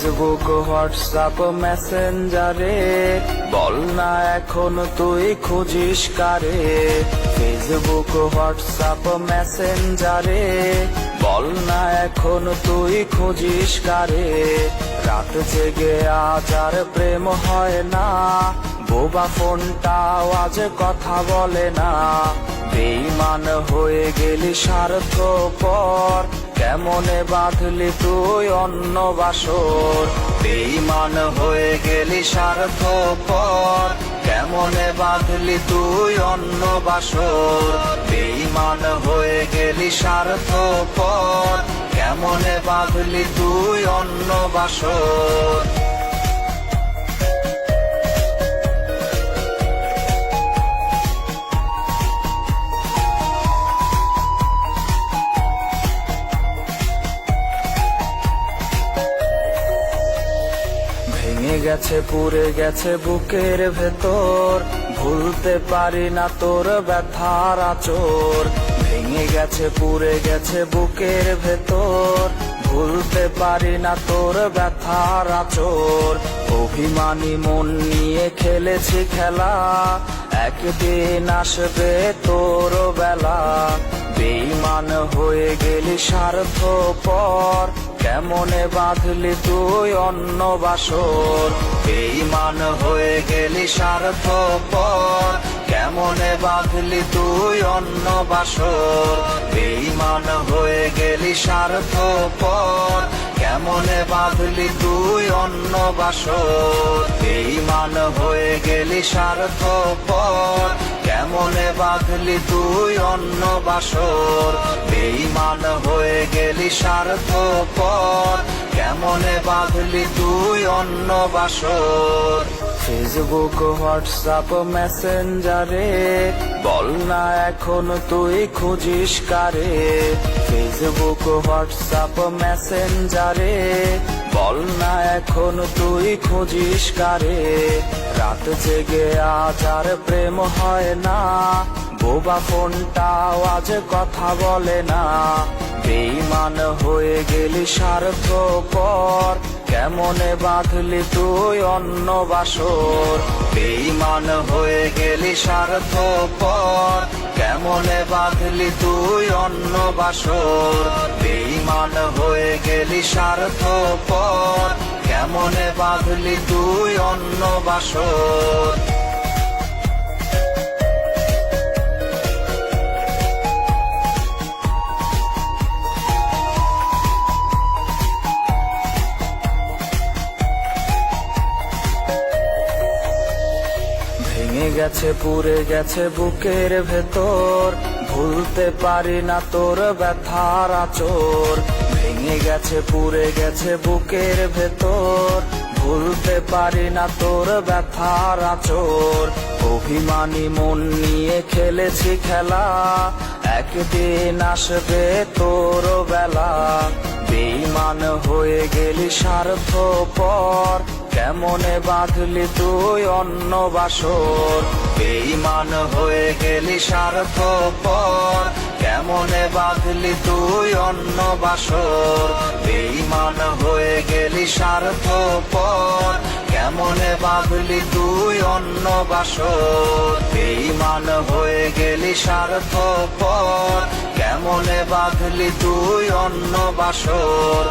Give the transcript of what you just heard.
Facebook WhatsApp মেসেঞ্জারে বল না এখন তুই খুঁজিস কারে। ফেসবুক হোয়াটসঅ্যাপ মেসেঞ্জারে বল না এখন তুই খুঁজিস কারে। রাত জেগে আজ আর প্রেম হয় না, বোবা ফোনটাও আজ কথা বলে না। বেঈমান হয়ে গেলি স্বার্থপর, কেমনে বাঁধলি তুই অন্য বাসর। বেঈমান হয়ে গেলি স্বার্থপর, কেমনে বাঁধলি তুই অন্য বাসর। বেঈমান হয়ে গেলি স্বার্থপর, কেমনে বাঁধলি তুই অন্য বাসর। ভেঙে গেছে পুড়ে গেছে বুকের ভেতর, ভুলতে পারি না তোর ব্যথার আঁচড়। ভেঙে গেছে পুড়ে গেছে বুকের ভেতর, ভুলতে পারি না তোর ব্যথার আঁচড়। অভিমানী মন নিয়ে খেলেছি খেলা, একদিন আসবে তোর বেলা। বেঈমান হয়ে গেলি স্বার্থপর, কেমনে বাঁধলি তুই অন্য বাসর। বেঈমান হয়ে গেলি স্বার্থপর, কেমনে বাঁধলি তুই অন্য বাসর। বেঈমান হয়ে গেলি স্বার্থপর, কেমনে বাঁধলি তুই অন্য বাসর। বেঈমান হয়ে গেলি স্বার্থপর, কেমনে বাঁধলি তুই অন্য বাসর। বেঈমান হয়ে গেলি স্বার্থপর, কেমনে বাঁধলি তুই অন্য বাসর। ফেসবুক হোয়াটসঅ্যাপ মেসেঞ্জারে বল না এখন তুই খুঁজিস কারে। ফেসবুক হোয়াটসঅ্যাপ মেসেঞ্জারে বল না এখন তুই খুঁজিস কারে। রাত জেগে আজ আর প্রেম হয় না, বোবা ফোনটাও আজ কথা বলে না। বেঈমান হয়ে গেলি স্বার্থপর, কেমনে বাঁধলি তুই অন্য বাসর। বেঈমান হয়ে গেলি স্বার্থপর, কেমনে বাঁধলি তুই অন্য বাসর। বেঈমান হয়ে গেলি স্বার্থপর, কেমনে বাঁধলি তুই অন্য বাসর। ভেঙে গেছে পুড়ে গেছে বুকের ভেতর, ভুলতে পারি না তোর ব্যথার আঁচড়। ভেঙে গেছে পুড়ে গেছে বুকের ভেতর, ভুলতে পারি না তোর ব্যথার আঁচড়। অভিমানী মন নিয়ে খেলেছি খেলা, একদিন আসবে তোর বেলা। বেঈমান হয়ে গেলি স্বার্থপর, কেমনে বাঁধলি তুই অন্য বাসর। বেঈমান হয়ে গেলি স্বার্থপর, কেমনে বাঁধলি তুই অন্য বাসর। বেঈমান হয়ে গেলি স্বার্থপর, কেমনে বাঁধলি তুই অন্য বাসর। বেঈমান হয়ে গেলি স্বার্থপর, কেমনে বাঁধলি তুই অন্য বাসর।